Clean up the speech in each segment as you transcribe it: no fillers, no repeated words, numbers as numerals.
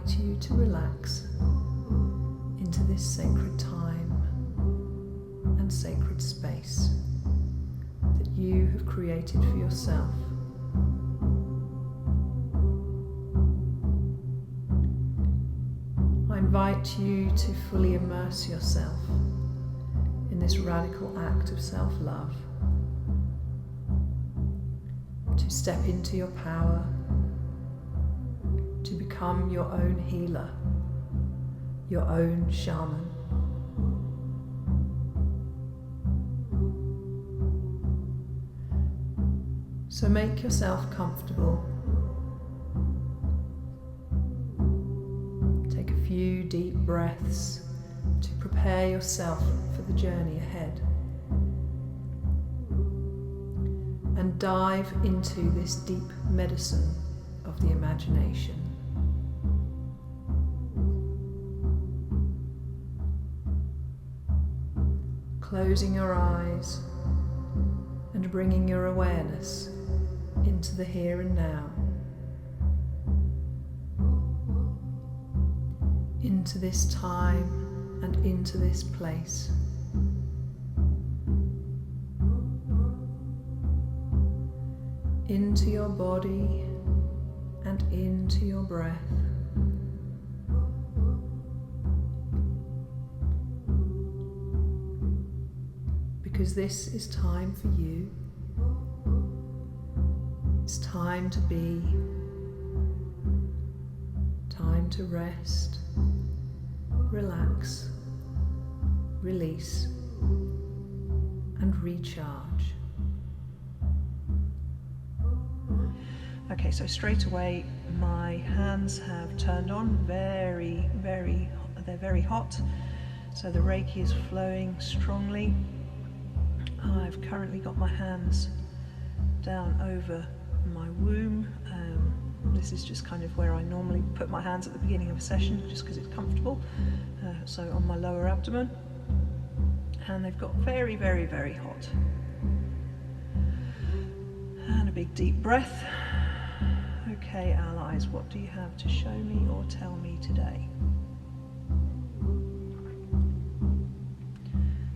invite you to relax into this sacred time and sacred space that you have created for yourself. I invite you to fully immerse yourself in this radical act of self-love, to step into your power, to become your own healer, your own shaman. So make yourself comfortable. Take a few deep breaths to prepare yourself for the journey ahead. And dive into this deep medicine of the imagination. Closing your eyes and bringing your awareness into the here and now, into this time and into this place. Into your body and into your breath. Because this is time for you. It's time to be, time to rest, relax, release, and recharge. Okay, so straight away my hands have turned on, they're very hot, so the Reiki is flowing strongly. I've currently got my hands down over my womb. This is just kind of where I normally put my hands at the beginning of a session, just because it's comfortable. So on my lower abdomen, and they've got very hot. And a big deep breath. Okay, allies, what do you have to show me or tell me today?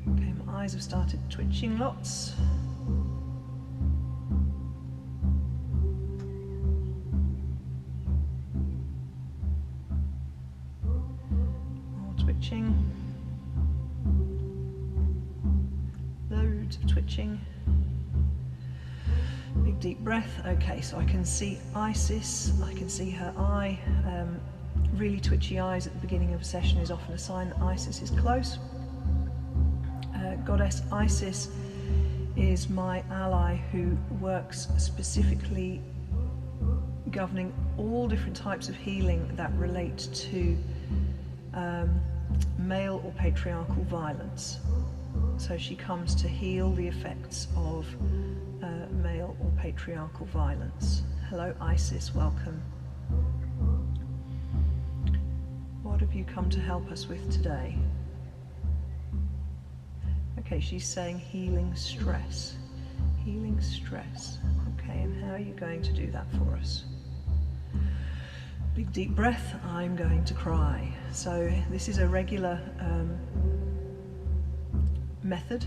Okay, my eyes have started twitching lots. More twitching. Loads of twitching. Big deep breath. Okay, so I can see Isis, I can see her eye. Really twitchy eyes at the beginning of a session is often a sign that Isis is close. Goddess Isis is my ally who works specifically governing all different types of healing that relate to male or patriarchal violence. So she comes to heal the effects of male or patriarchal violence. Hello Isis, welcome. What have you come to help us with today? Okay, she's saying healing stress. Healing stress. Okay, and how are you going to do that for us? Big deep breath. I'm going to cry. So this is a regular method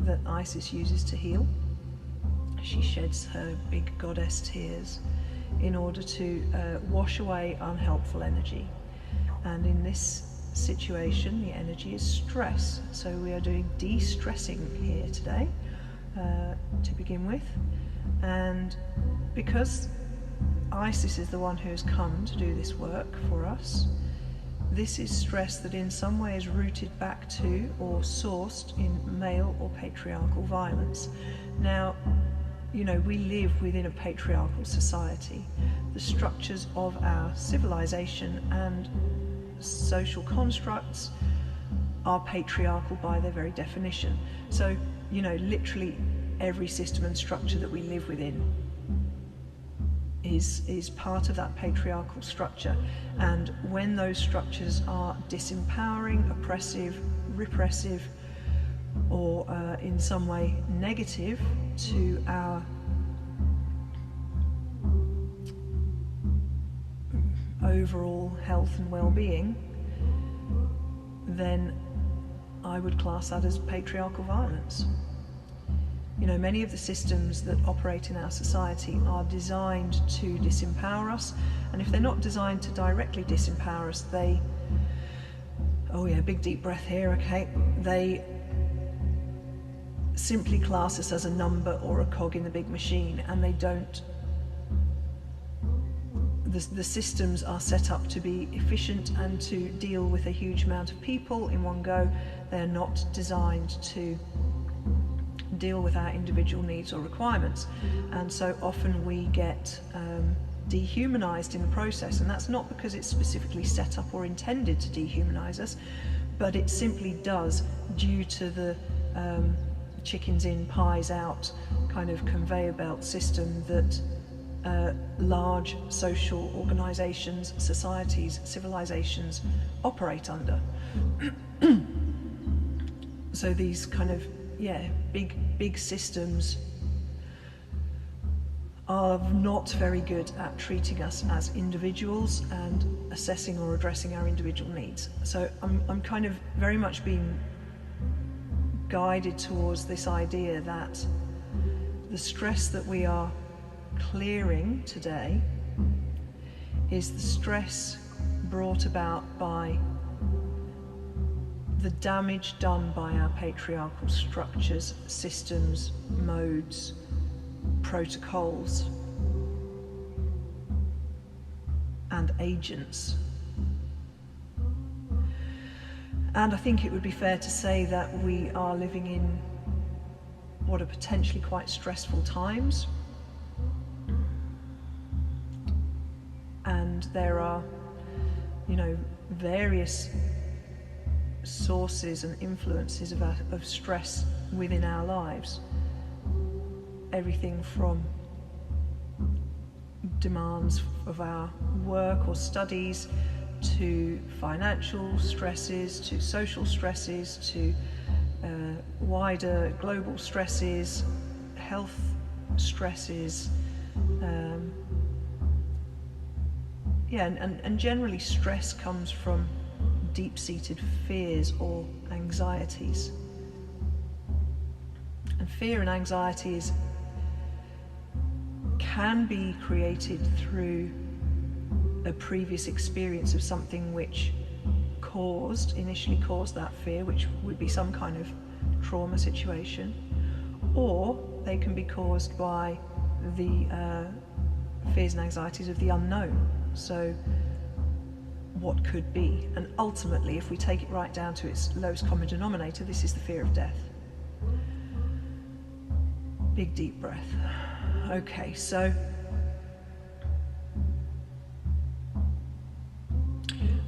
that Isis uses to heal. She sheds her big goddess tears in order to wash away unhelpful energy. And in this situation, the energy is stress. So we are doing de-stressing here today to begin with. And because Isis is the one who has come to do this work for us, this is stress that in some way is rooted back to or sourced in male or patriarchal violence. Now, you know, we live within a patriarchal society. The structures of our civilization and social constructs are patriarchal by their very definition. So, you know, literally every system and structure that we live within is part of that patriarchal structure. And when those structures are disempowering, oppressive, repressive, or in some way negative to our overall health and well-being, then I would class that as patriarchal violence. You know, many of the systems that operate in our society are designed to disempower us, and if they're not designed to directly disempower us, they, oh yeah, big deep breath here, okay, they simply class us as a number or a cog in the big machine, and they don't, the systems are set up to be efficient and to deal with a huge amount of people in one go. They're not designed to deal with our individual needs or requirements, and so often we get dehumanized in the process, and that's not because it's specifically set up or intended to dehumanize us, but it simply does due to the chickens in, pies out kind of conveyor belt system that large social organizations, societies, civilizations operate under. So these kind of, yeah, big systems are not very good at treating us as individuals and assessing or addressing our individual needs. So I'm kind of very much being guided towards this idea that the stress that we are clearing today is the stress brought about by the damage done by our patriarchal structures, systems, modes, protocols, and agents. And I think it would be fair to say that we are living in what are potentially quite stressful times. And there are, you know, various sources and influences of stress within our lives. Everything from demands of our work or studies, to financial stresses, to social stresses, to wider global stresses, health stresses, and generally stress comes from deep-seated fears or anxieties. And fear and anxiety can be created through a previous experience of something which initially caused that fear, which would be some kind of trauma situation, or they can be caused by the fears and anxieties of the unknown. So what could be? And ultimately, if we take it right down to its lowest common denominator, this is the fear of death. Big deep breath. Okay, so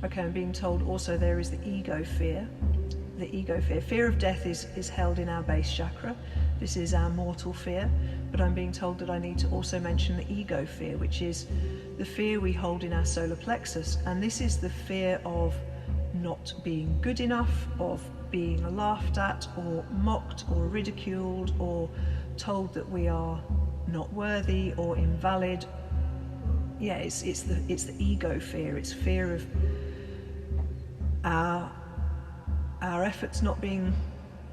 I'm being told also there is the ego fear. The ego fear. Fear of death is held in our base chakra. This is our mortal fear, but I'm being told that I need to also mention the ego fear, which is the fear we hold in our solar plexus. And this is the fear of not being good enough, of being laughed at or mocked or ridiculed or told that we are not worthy or invalid. Yeah, it's the ego fear. It's fear of our efforts not being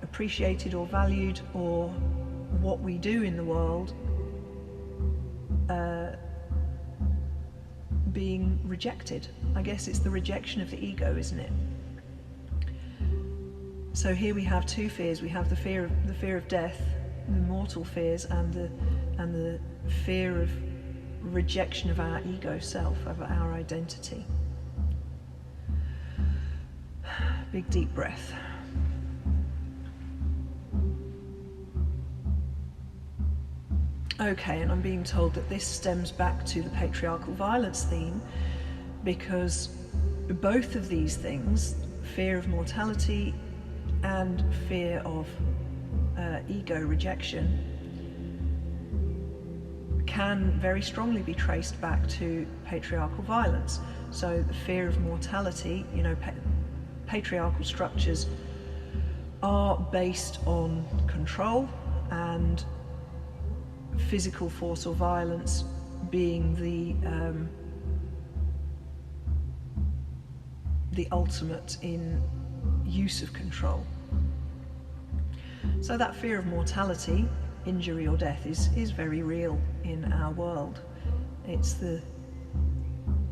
appreciated or valued, or what we do in the world being rejected. I guess it's the rejection of the ego, isn't it? So here we have two fears. We have the fear of death, the mortal fears, and the fear of rejection of our ego self, of our identity. Big deep breath. Okay, and I'm being told that this stems back to the patriarchal violence theme, because both of these things, fear of mortality and fear of ego rejection, can very strongly be traced back to patriarchal violence. So the fear of mortality, you know, patriarchal structures are based on control and physical force or violence being the ultimate in use of control. So that fear of mortality, injury or death is very real in our world. It's the,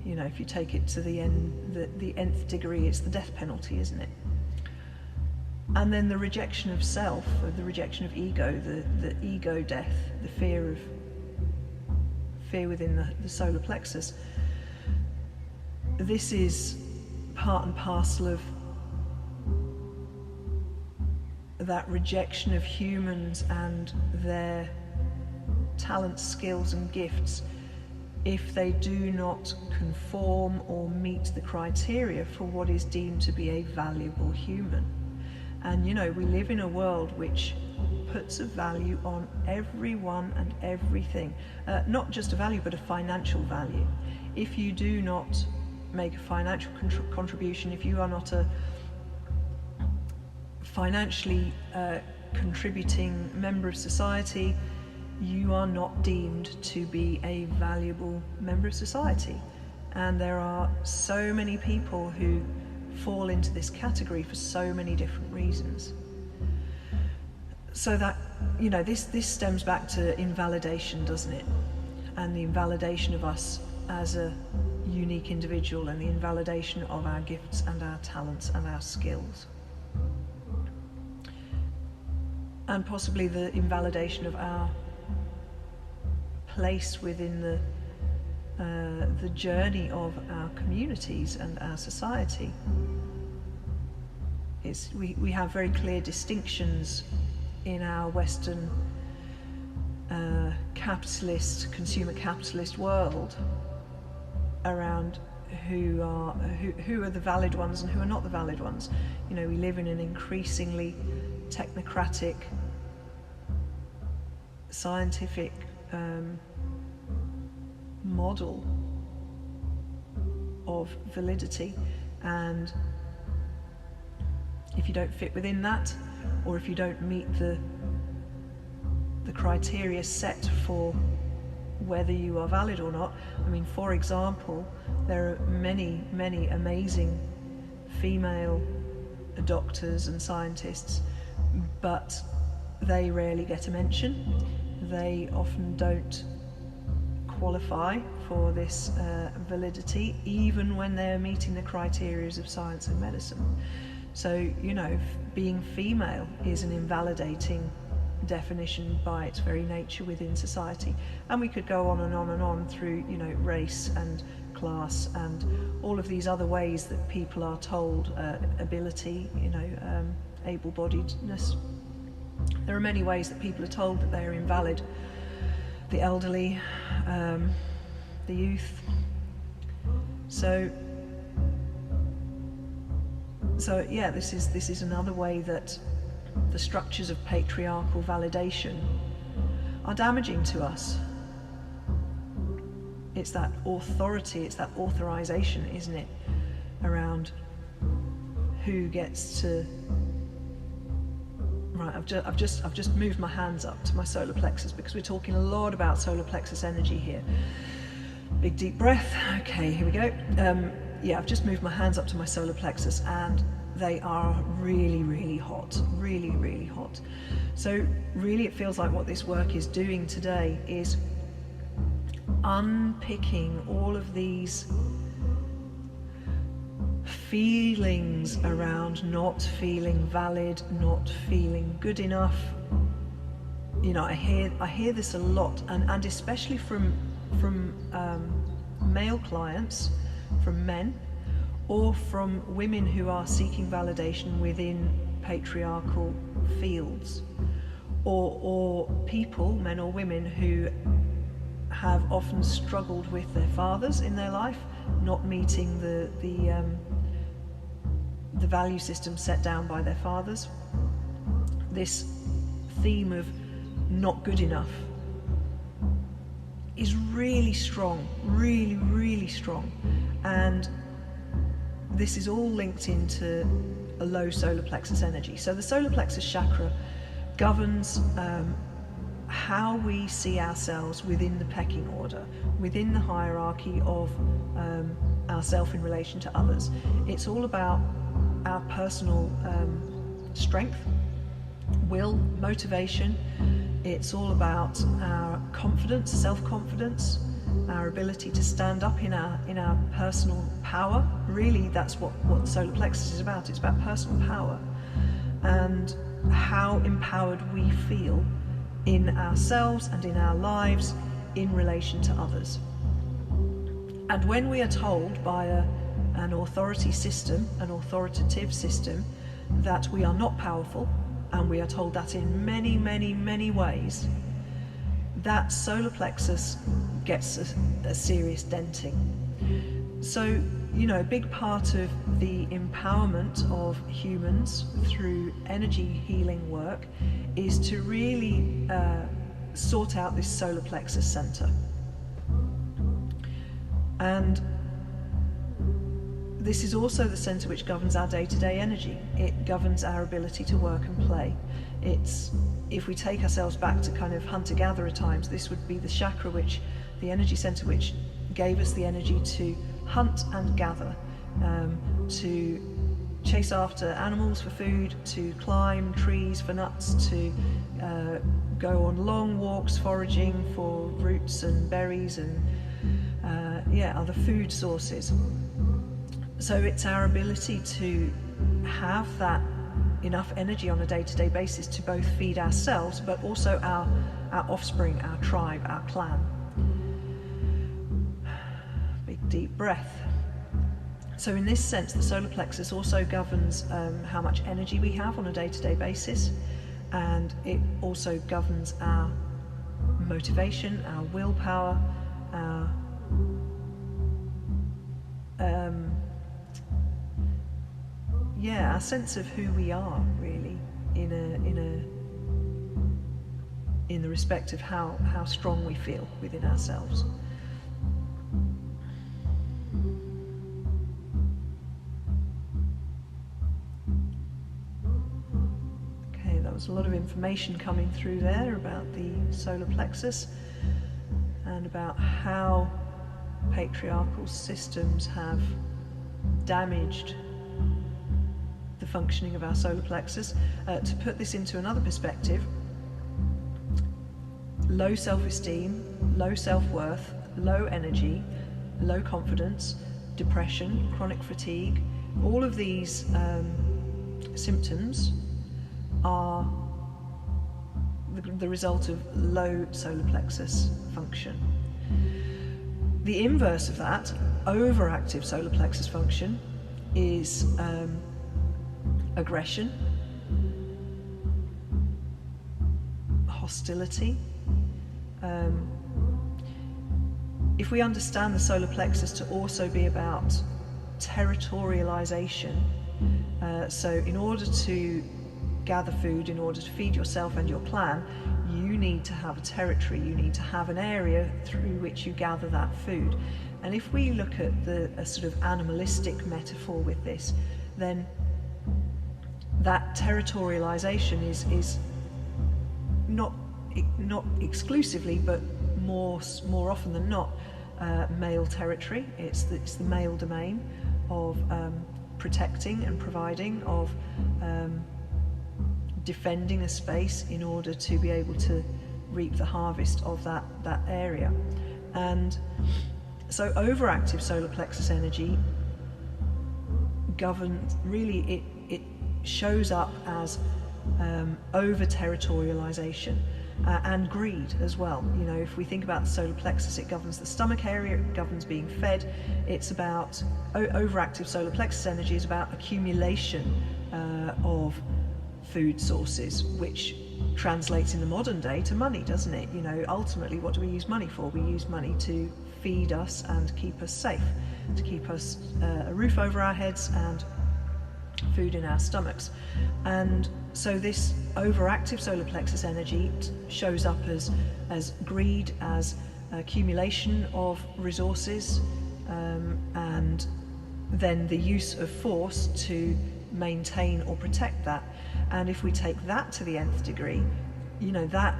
you know, if you take it to the nth degree, it's the death penalty, isn't it? And then the rejection of self, or the rejection of ego, the ego death, the fear within the solar plexus. This is part and parcel of that rejection of humans and their talents, skills and gifts if they do not conform or meet the criteria for what is deemed to be a valuable human. And you know, we live in a world which puts a value on everyone and everything, not just a value but a financial value. If you do not make a financial contribution, if you are not a financially contributing member of society, you are not deemed to be a valuable member of society. And there are so many people who fall into this category for so many different reasons. So that, you know, this stems back to invalidation, doesn't it? And the invalidation of us as a unique individual, and the invalidation of our gifts and our talents and our skills. And possibly the invalidation of our place within the journey of our communities and our society. We have very clear distinctions in our Western capitalist, consumer capitalist world around who are the valid ones and who are not the valid ones. You know, we live in an increasingly technocratic, scientific model of validity, and if you don't fit within that, or if you don't meet the criteria set for whether you are valid or not. I mean, for example, there are many amazing female doctors and scientists, but they rarely get a mention. They often don't qualify for this validity, even when they're meeting the criteria of science and medicine. So, you know, being female is an invalidating definition by its very nature within society. And we could go on and on and on through, you know, race and class and all of these other ways that people are told ability, you know, able-bodiedness. There are many ways that people are told that they are invalid. The elderly, the youth. So yeah, this is another way that the structures of patriarchal validation are damaging to us. It's that authority, it's that authorization, isn't it, around who gets to. Right, I've just moved my hands up to my solar plexus because we're talking a lot about solar plexus energy here. Big deep breath. Okay, here we go. Yeah, I've just moved my hands up to my solar plexus and they are really hot, really hot. So really it feels like what this work is doing today is unpicking all of these feelings around not feeling valid, not feeling good enough. You know, I hear this a lot, and especially from male clients, from men, or from women who are seeking validation within patriarchal fields, or people, men or women, who have often struggled with their fathers in their life, not meeting the value system set down by their fathers. This theme of not good enough is really strong, really strong, and this is all linked into a low solar plexus energy. So the solar plexus chakra governs how we see ourselves within the pecking order, within the hierarchy of ourself in relation to others. It's all about our personal strength, will, motivation. It's all about our confidence, self-confidence, our ability to stand up in our personal power. Really, that's what the solar plexus is about. It's about personal power and how empowered we feel in ourselves and in our lives in relation to others. And when we are told by an authority system, an authoritative system, that we are not powerful, and we are told that in many, many, many ways, that solar plexus gets a serious denting. So, you know, a big part of the empowerment of humans through energy healing work is to really sort out this solar plexus center. And this is also the center which governs our day-to-day energy. It governs our ability to work and play. If we take ourselves back to kind of hunter-gatherer times, this would be the chakra the energy center which gave us the energy to hunt and gather, to chase after animals for food, to climb trees for nuts, to go on long walks foraging for roots and berries and other food sources. So it's our ability to have that enough energy on a day-to-day basis to both feed ourselves but also our offspring, our tribe, our clan. Big deep breath. So in this sense, the solar plexus also governs how much energy we have on a day-to-day basis, and it also governs our motivation, our willpower, our our sense of who we are, really, in the respect of how strong we feel within ourselves. Okay, that was a lot of information coming through there about the solar plexus and about how patriarchal systems have damaged the functioning of our solar plexus. To put this into another perspective, low self-esteem, low self-worth, low energy, low confidence, depression, chronic fatigue, all of these symptoms are the result of low solar plexus function. The inverse of that, overactive solar plexus function, is aggression, hostility. If we understand the solar plexus to also be about territorialization, so in order to gather food, in order to feed yourself and your clan, you need to have a territory, you need to have an area through which you gather that food. And if we look at a sort of animalistic metaphor with this, then that territorialization is not exclusively, but more often than not, male territory. It's the male domain of protecting and providing, of defending a space in order to be able to reap the harvest of that area. And so overactive solar plexus energy governs, really it shows up as over territorialization and greed as well. You know, if we think about the solar plexus, it governs the stomach area, it governs being fed. It's about overactive solar plexus energy is about accumulation of food sources, which translates in the modern day to money, doesn't it? You know, ultimately, what do we use money for? We use money to feed us and keep us safe, to keep us a roof over our heads and food in our stomachs. And so this overactive solar plexus energy shows up as greed, as accumulation of resources, and then the use of force to maintain or protect that. And if we take that to the nth degree, you know, that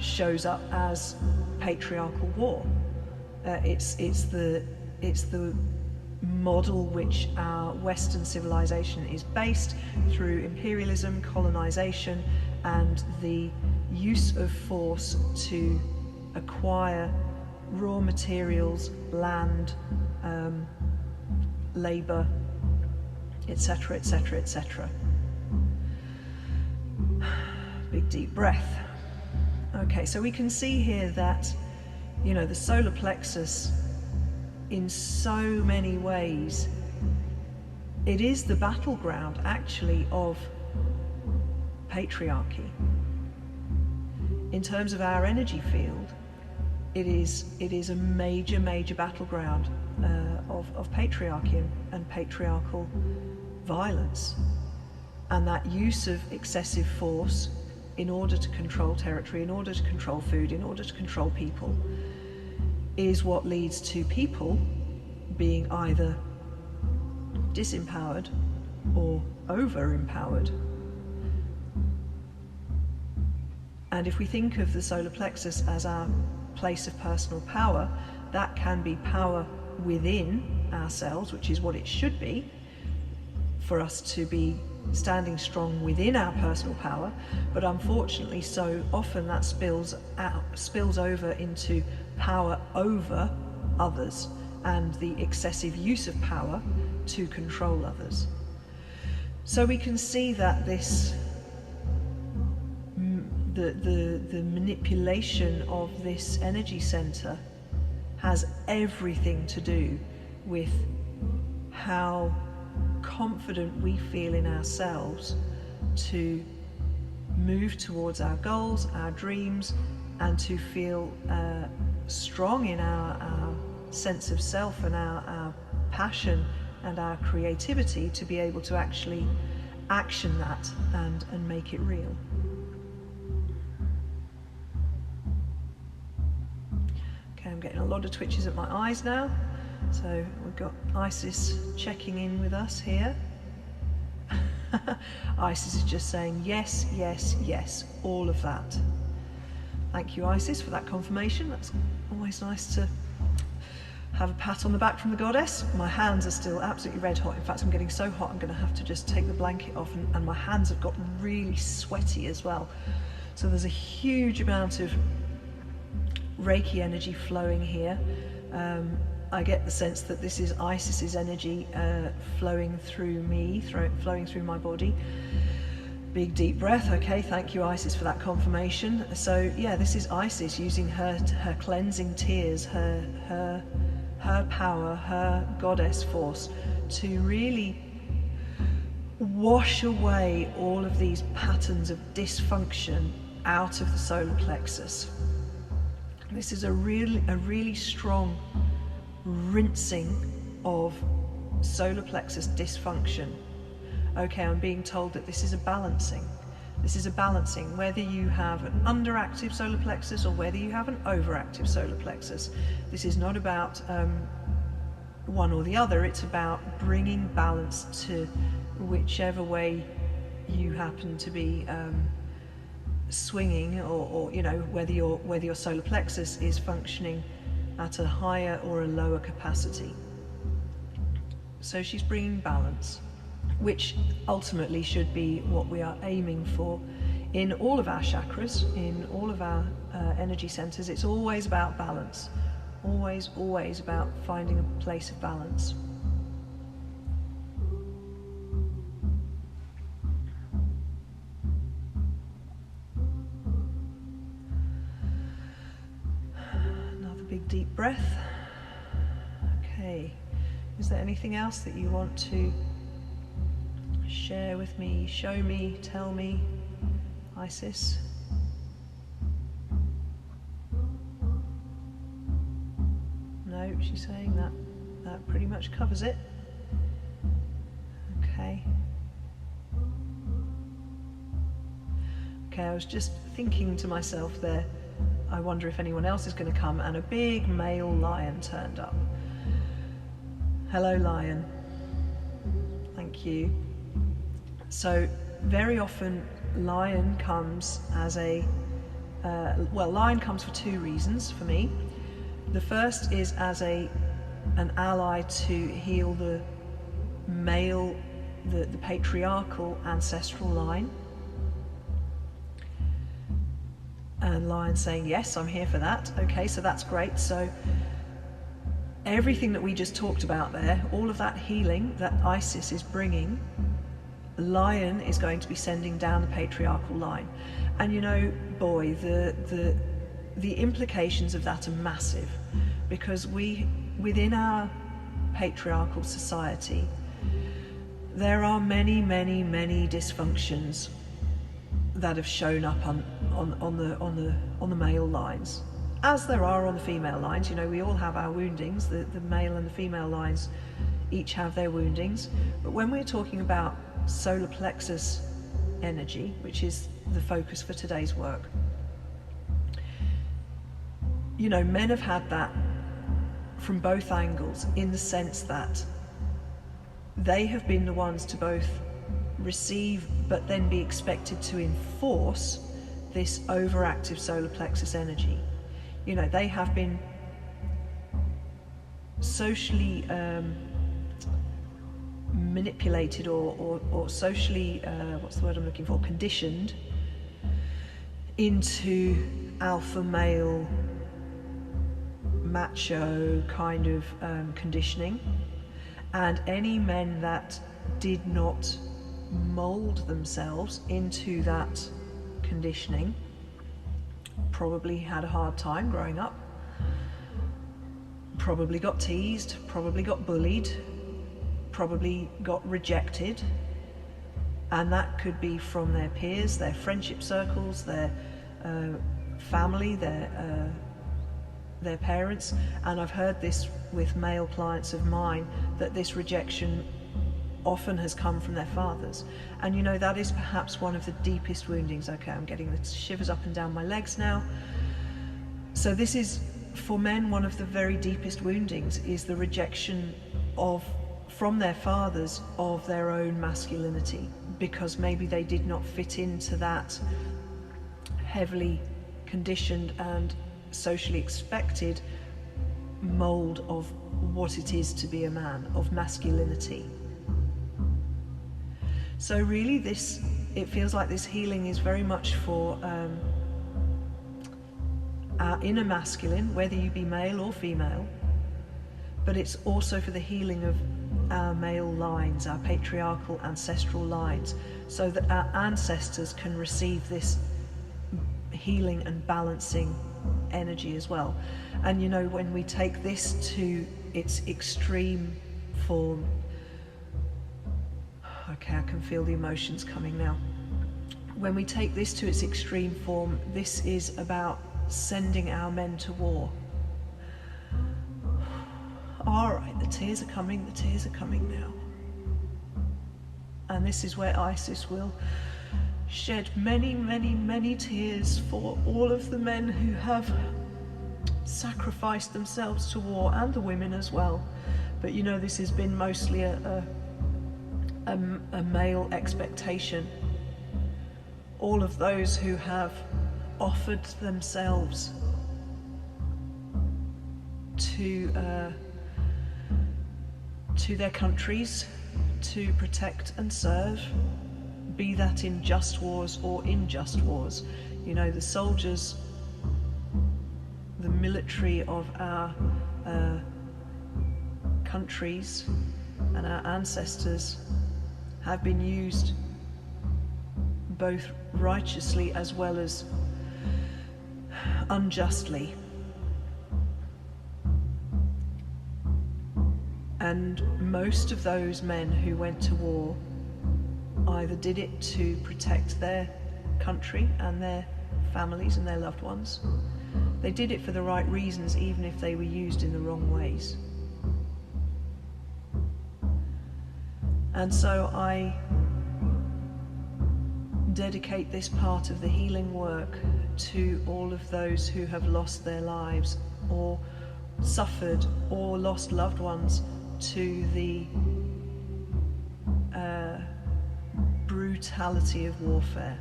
shows up as patriarchal war. It's the model which our Western civilization is based through imperialism, colonization, and the use of force to acquire raw materials, land, labor, etc., etc., etc. Big deep breath. Okay, so we can see here that, you know, the solar plexus, in so many ways, it is the battleground actually of patriarchy. In terms of our energy field, it is a major battleground of patriarchy and patriarchal violence, and that use of excessive force in order to control territory, in order to control food, in order to control people, is what leads to people being either disempowered or over-empowered. And if we think of the solar plexus as our place of personal power, that can be power within ourselves, which is what it should be, for us to be standing strong within our personal power. But unfortunately, so often that spills over into power over others and the excessive use of power to control others. So we can see that this the manipulation of this energy center has everything to do with how confident we feel in ourselves to move towards our goals, our dreams, and to feel strong in our sense of self and our passion and our creativity to be able to actually action that and make it real. Okay, I'm getting a lot of twitches at my eyes now. So we've got Isis checking in with us here. Isis is just saying yes, yes, yes, all of that. Thank you, Isis, for that confirmation. That's always nice to have a pat on the back from the goddess. My hands are still absolutely red hot. In fact, I'm getting so hot I'm going to have to just take the blanket off, and my hands have got really sweaty as well. So there's a huge amount of Reiki energy flowing here. I get the sense that this is Isis's energy flowing through me, flowing through my body. Big deep breath. Okay, thank you, Isis, for that confirmation. So yeah, this is Isis using her cleansing tears, her power, her goddess force to really wash away all of these patterns of dysfunction out of the solar plexus. This is a really strong rinsing of solar plexus dysfunction. Okay, I'm being told that this is a balancing. This is a balancing, whether you have an underactive solar plexus or whether you have an overactive solar plexus. This is not about one or the other, it's about bringing balance to whichever way you happen to be swinging, or you know, whether your solar plexus is functioning at a higher or a lower capacity. So she's bringing balance, which ultimately should be what we are aiming for in all of our chakras, in all of our energy centers. It's always about balance, always about finding a place of balance. Big deep breath. Okay, is there anything else that you want to share with me, show me, tell me, Isis? No, she's saying that pretty much covers it. Okay. Okay, I was just thinking to myself there, I wonder if anyone else is going to come, and a big male lion turned up. Hello, lion. Thank you. So very often lion comes as a lion comes for two reasons for me. The first is as a an ally to heal the male, the patriarchal ancestral line. And Lion saying, yes, I'm here for that. Okay, so that's great. So everything that we just talked about there, all of that healing that Isis is bringing, Lion is going to be sending down the patriarchal line. And you know, boy, the implications of that are massive, because within our patriarchal society, there are many, many, many dysfunctions that have shown up on the male lines, as there are on the female lines. You know, we all have our woundings. The male and the female lines each have their woundings. But when we're talking about solar plexus energy, which is the focus for today's work, you know, men have had that from both angles, in the sense that they have been the ones to both receive but then be expected to enforce this overactive solar plexus energy. You know, they have been socially manipulated or socially, what's the word I'm looking for, conditioned into alpha male, macho kind of conditioning. And any men that did not mold themselves into that conditioning probably had a hard time growing up, probably got teased, probably got bullied, probably got rejected. And that could be from their peers, their friendship circles, their family, their parents. And I've heard this with male clients of mine, that this rejection often has come from their fathers. And you know, that is perhaps one of the deepest woundings. Okay, I'm getting the shivers up and down my legs now. So this is, for men, one of the very deepest woundings, is the rejection from their fathers of their own masculinity, because maybe they did not fit into that heavily conditioned and socially expected mold of what it is to be a man, of masculinity. So really it feels like this healing is very much for our inner masculine, whether you be male or female, but it's also for the healing of our male lines, our patriarchal ancestral lines, so that our ancestors can receive this healing and balancing energy as well. And you know, when we take this to its extreme form, okay, I can feel the emotions coming now. When we take this to its extreme form, this is about sending our men to war. All right, the tears are coming now. And this is where Isis will shed many, many, many tears for all of the men who have sacrificed themselves to war, and the women as well. But you know, this has been mostly a male expectation. All of those who have offered themselves to their countries to protect and serve, be that in just wars or unjust wars. You know, the soldiers, the military of our countries and our ancestors have been used both righteously as well as unjustly. And most of those men who went to war either did it to protect their country and their families and their loved ones. They did it for the right reasons, even if they were used in the wrong ways. And so I dedicate this part of the healing work to all of those who have lost their lives or suffered or lost loved ones to the brutality of warfare.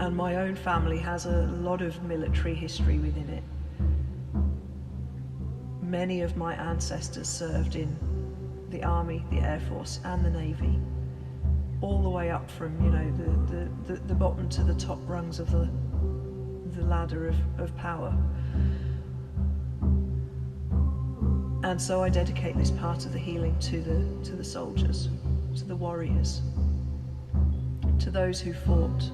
And my own family has a lot of military history within it. Many of my ancestors served in the Army, the Air Force, and the Navy, all the way up from, you know, the bottom to the top rungs of the ladder of power. And so I dedicate this part of the healing to the soldiers, to the warriors, to those who fought.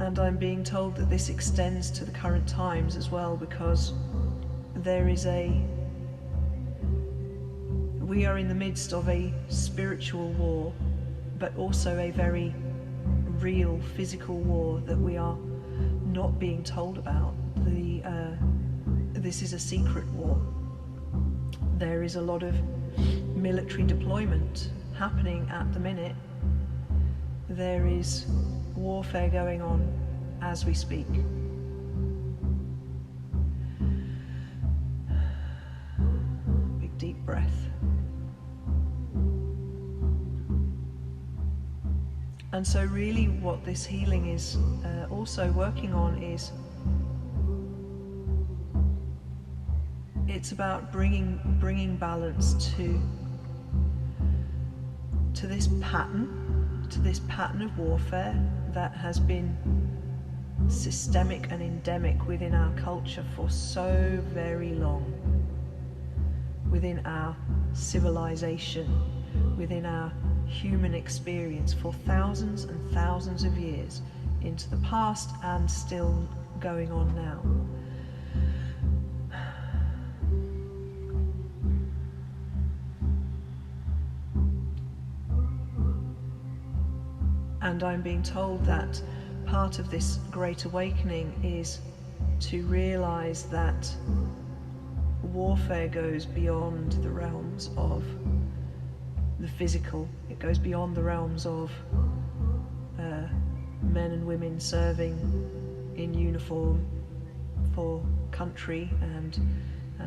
And I'm being told that this extends to the current times as well, because we are in the midst of a spiritual war, but also a very real physical war that we are not being told about. This is a secret war. There is a lot of military deployment happening at the minute. There is warfare going on as we speak. Big deep breath. And so really what this healing is also working on is, it's about bringing balance to this pattern of warfare that has been systemic and endemic within our culture for so very long, within our civilization, within our human experience for thousands and thousands of years into the past, and still going on now. And I'm being told that part of this great awakening is to realize that warfare goes beyond the realms of the physical. It goes beyond the realms of men and women serving in uniform for country and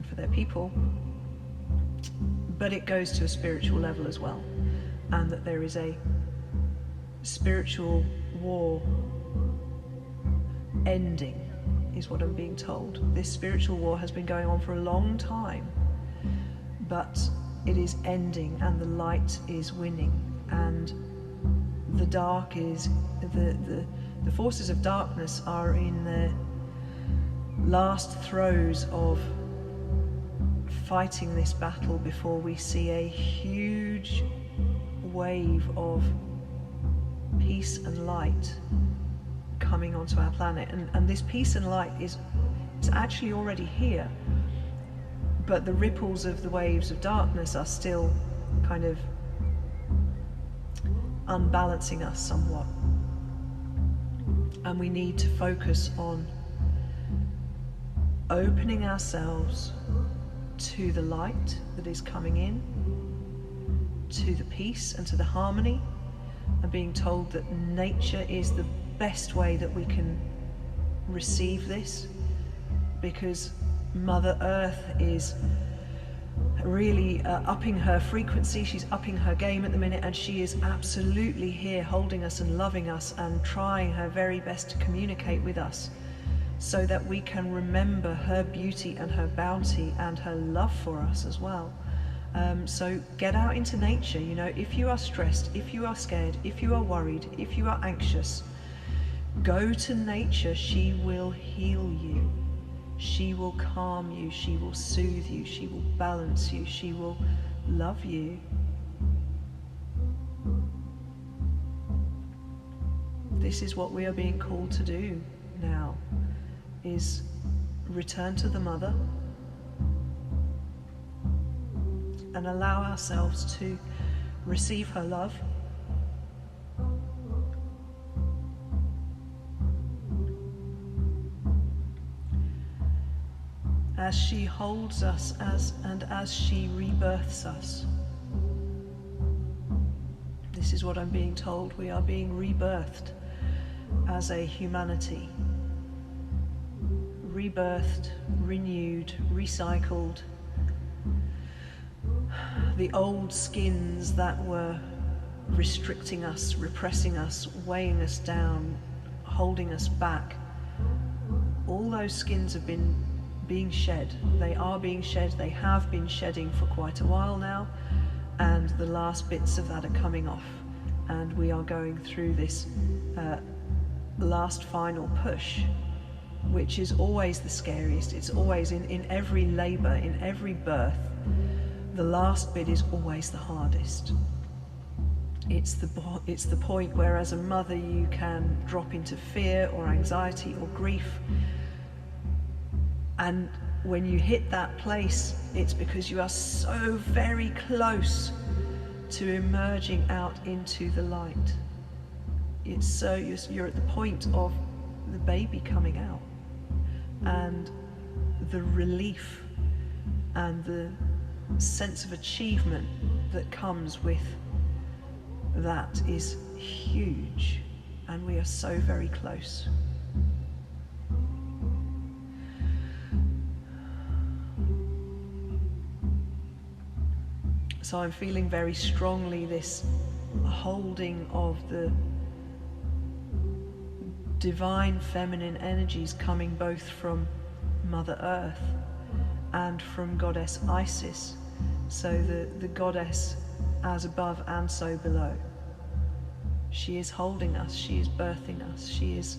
for their people, but it goes to a spiritual level as well, and that there is a spiritual war ending, is what I'm being told. This spiritual war has been going on for a long time, but it is ending, and the light is winning, and the dark is, the forces of darkness are in their last throes of fighting this battle before we see a huge wave of peace and light coming onto our planet. And this peace and light is actually already here, but the ripples of the waves of darkness are still kind of unbalancing us somewhat. And we need to focus on opening ourselves to the light that is coming in, to the peace and to the harmony, and being told that nature is the best way that we can receive this, because Mother Earth is really upping her frequency, she's upping her game at the minute, and she is absolutely here holding us and loving us and trying her very best to communicate with us so that we can remember her beauty and her bounty and her love for us as well. So get out into nature. You know, if you are stressed, if you are scared, if you are worried, if you are anxious, go to nature. She will heal you. She will calm you. She will soothe you. She will balance you. She will love you. This is what we are being called to do now, is return to the Mother and allow ourselves to receive her love, as she holds us as she rebirths us. This is what I'm being told. We are being rebirthed as a humanity. Rebirthed, renewed, recycled, the old skins that were restricting us, repressing us, weighing us down, holding us back, all those skins have been being shed. They are being shed. They have been shedding for quite a while now, and the last bits of that are coming off, and we are going through this last final push, which is always the scariest. It's always in every labor, in every birth, the last bit is always the hardest. It's the point where as a mother you can drop into fear or anxiety or grief, and when you hit that place, it's because you are so very close to emerging out into the light. It's so you're at the point of the baby coming out, and the relief and the sense of achievement that comes with that is huge, and we are so very close. So I'm feeling very strongly this holding of the divine feminine energies coming both from Mother Earth and from Goddess Isis. So the goddess as above and so below. She is holding us, she is birthing us, she is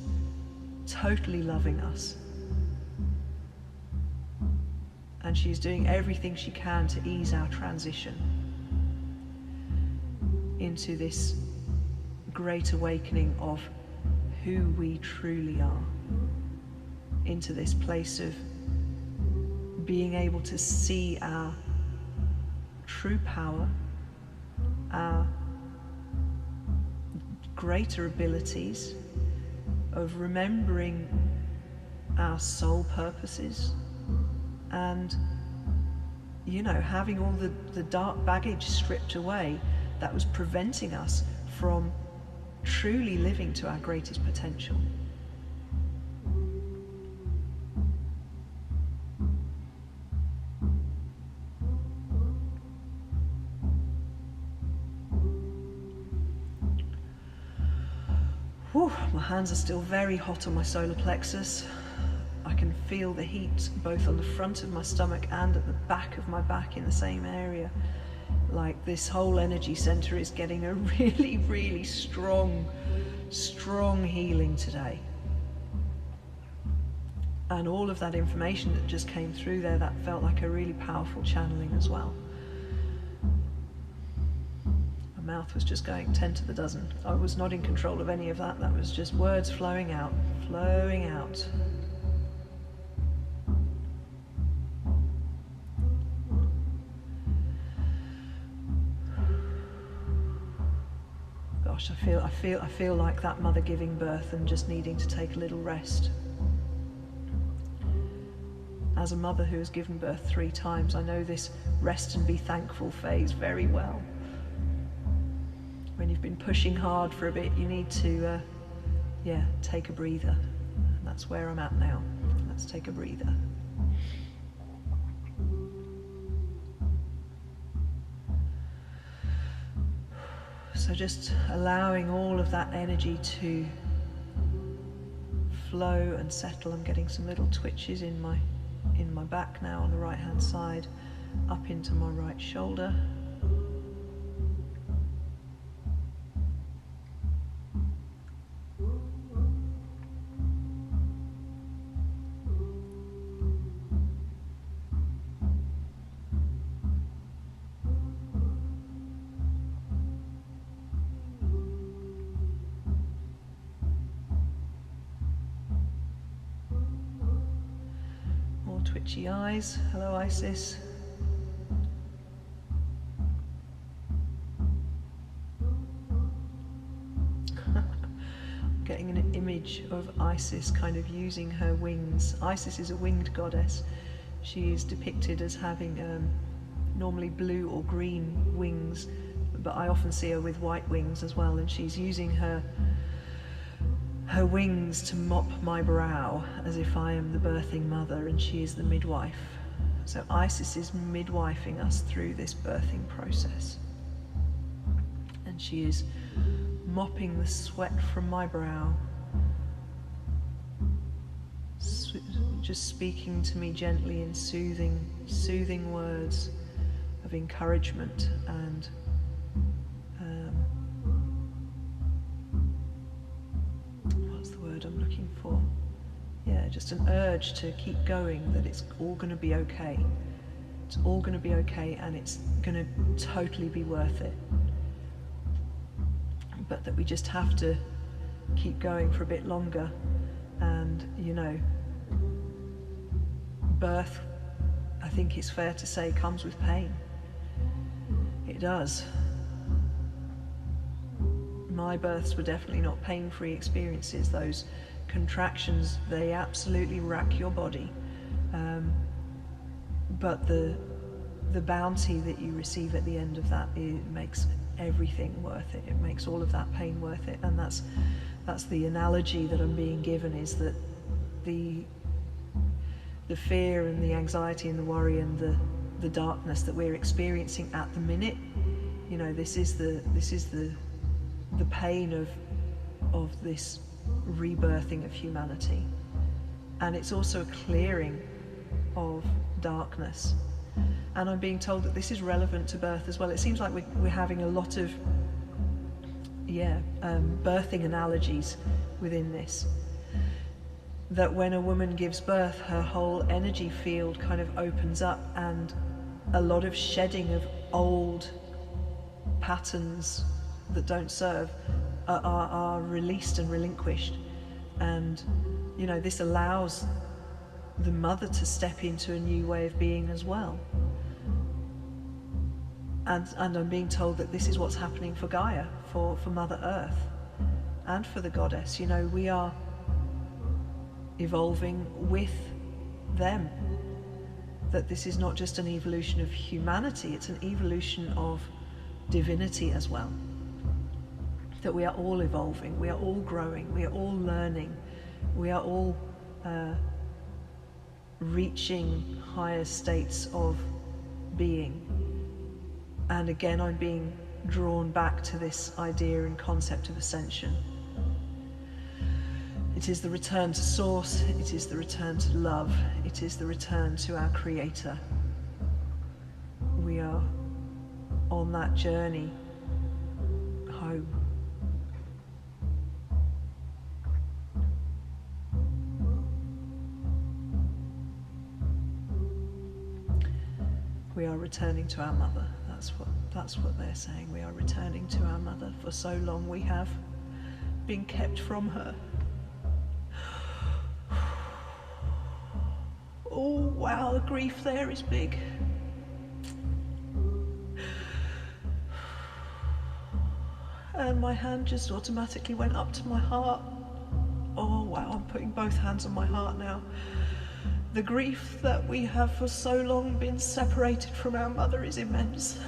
totally loving us. And she is doing everything she can to ease our transition into this great awakening of who we truly are, into this place of being able to see our true power, our greater abilities, of remembering our soul purposes, and having all the dark baggage stripped away that was preventing us from truly living to our greatest potential. Whew, my hands are still very hot on my solar plexus. I can feel the heat both on the front of my stomach and at the back of my back in the same area. Like this whole energy center is getting a really, really strong healing today. And all of that information that just came through there, that felt like a really powerful channeling as well. My mouth was just going 10 to the dozen. I was not in control of any of that. That was just words flowing out, flowing out. Gosh, I feel like that mother giving birth and just needing to take a little rest. As a mother who has given birth 3 times, I know this rest and be thankful phase very well. When you've been pushing hard for a bit, you need to, take a breather. And that's where I'm at now. Let's take a breather. So just allowing all of that energy to flow and settle. I'm getting some little twitches in my back now on the right hand side, up into my right shoulder. Twitchy eyes. Hello, Isis. Getting an image of Isis kind of using her wings. Isis is a winged goddess. She is depicted as having normally blue or green wings, but I often see her with white wings as well, and she's using her wings to mop my brow as if I am the birthing mother and she is the midwife. So Isis is midwifing us through this birthing process. And she is mopping the sweat from my brow, just speaking to me gently in soothing words of encouragement and what's the word I'm looking for? Yeah, just an urge to keep going, that it's all going to be okay. It's all going to be okay, and it's going to totally be worth it. But that we just have to keep going for a bit longer. And, you know, birth, I think it's fair to say, comes with pain. It does. My births were definitely not pain-free experiences. Those contractions, they absolutely rack your body. But the bounty that you receive at the end of that, it makes everything worth it. It makes all of that pain worth it. And that's the analogy that I'm being given, is that the fear and the anxiety and the worry and the darkness that we're experiencing at the minute, you know, this is the pain of this rebirthing of humanity. And it's also a clearing of darkness. And I'm being told that this is relevant to birth as well. It seems like we're having a lot of birthing analogies within this. That when a woman gives birth, her whole energy field kind of opens up, and a lot of shedding of old patterns that don't serve are released and relinquished. And, you know, this allows the mother to step into a new way of being as well. And I'm being told that this is what's happening for Gaia, for Mother Earth, and for the goddess. You know, we are evolving with them. That this is not just an evolution of humanity, it's an evolution of divinity as well. That we are all evolving, we are all growing, we are all learning, we are all reaching higher states of being. And again, I'm being drawn back to this idea and concept of ascension. It is the return to source, it is the return to love, it is the return to our Creator. We are on that journey home. We are returning to our mother. That's what they're saying. We are returning to our mother. For so long we have been kept from her. Oh wow, the grief there is big. And my hand just automatically went up to my heart. Oh wow, I'm putting both hands on my heart now. The grief that we have for so long been separated from our mother is immense.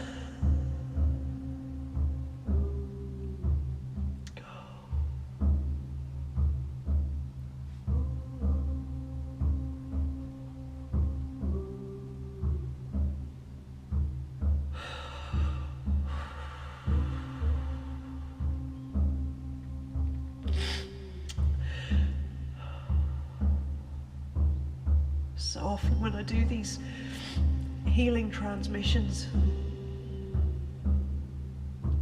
So often when I do these healing transmissions,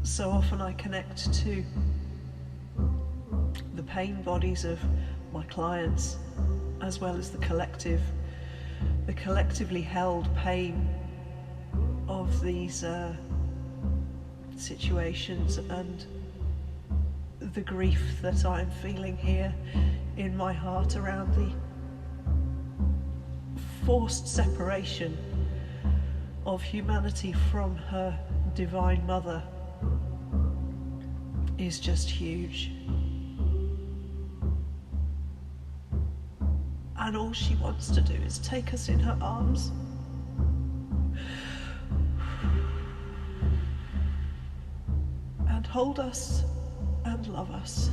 so often I connect to the pain bodies of my clients, as well as the collectively held pain of these situations, and the grief that I'm feeling here in my heart around the forced separation of humanity from her divine mother is just huge. And all she wants to do is take us in her arms. And hold us and love us.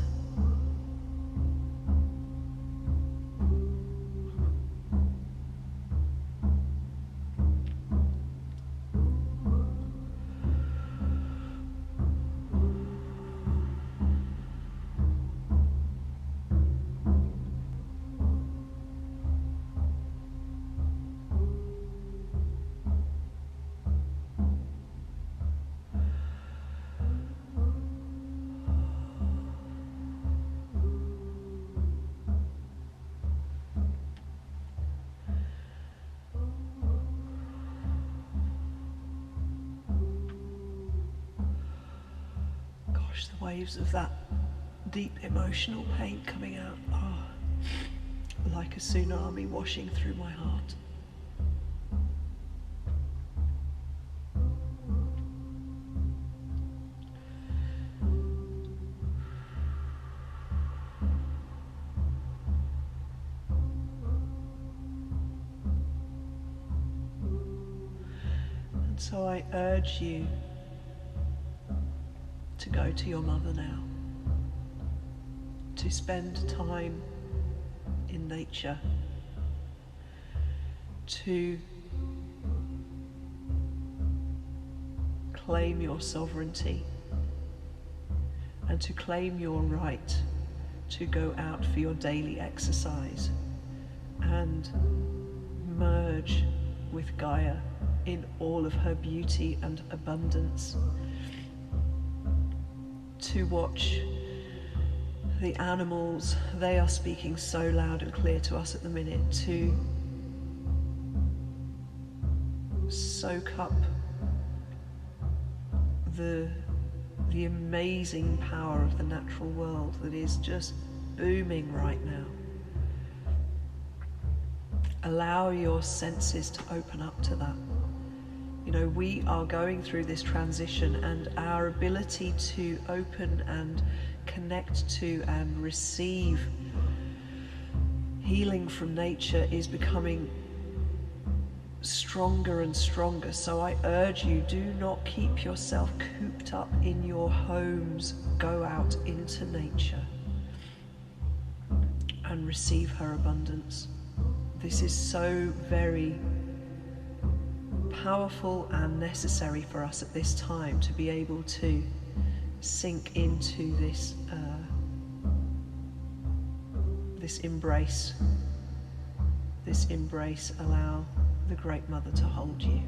Watch the waves of that deep emotional pain coming out, like a tsunami washing through my heart. And so I urge you to go to your mother now, to spend time in nature, to claim your sovereignty and to claim your right to go out for your daily exercise and merge with Gaia in all of her beauty and abundance, to watch the animals. They are speaking so loud and clear to us at the minute, to soak up the amazing power of the natural world that is just booming right now. Allow your senses to open up to that. You know, we are going through this transition, and our ability to open and connect to and receive healing from nature is becoming stronger and stronger. So I urge you, do not keep yourself cooped up in your homes. Go out into nature and receive her abundance. This is so very powerful and necessary for us at this time, to be able to sink into this embrace. This embrace. Allow the Great Mother to hold you.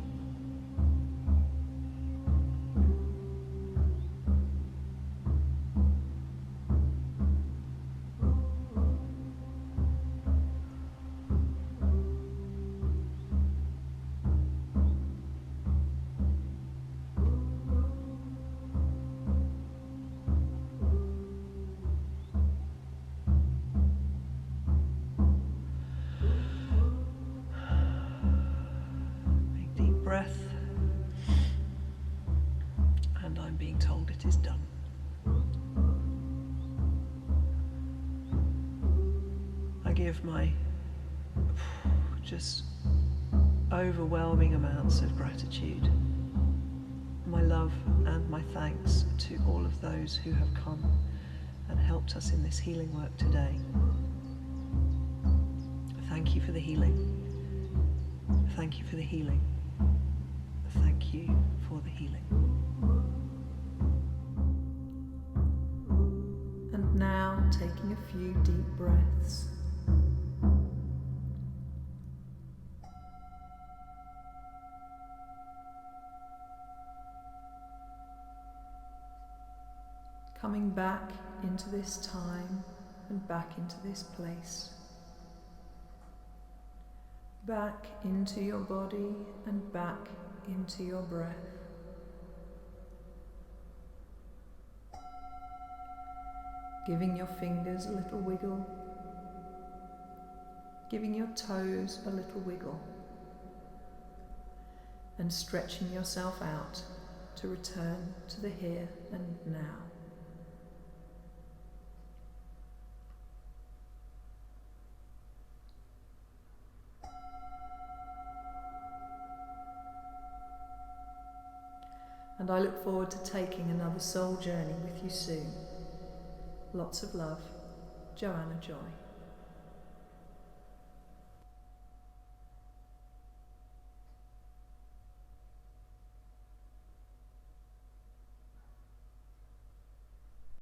Breath, and I'm being told it is done. I give my just overwhelming amounts of gratitude, my love and my thanks to all of those who have come and helped us in this healing work today. Thank you for the healing. Thank you for the healing. Thank you for the healing. And now, taking a few deep breaths. Coming back into this time and back into this place. Back into your body and back into your breath. Giving your fingers a little wiggle. Giving your toes a little wiggle. And stretching yourself out to return to the here and now. And I look forward to taking another soul journey with you soon. Lots of love, Joanna Joy.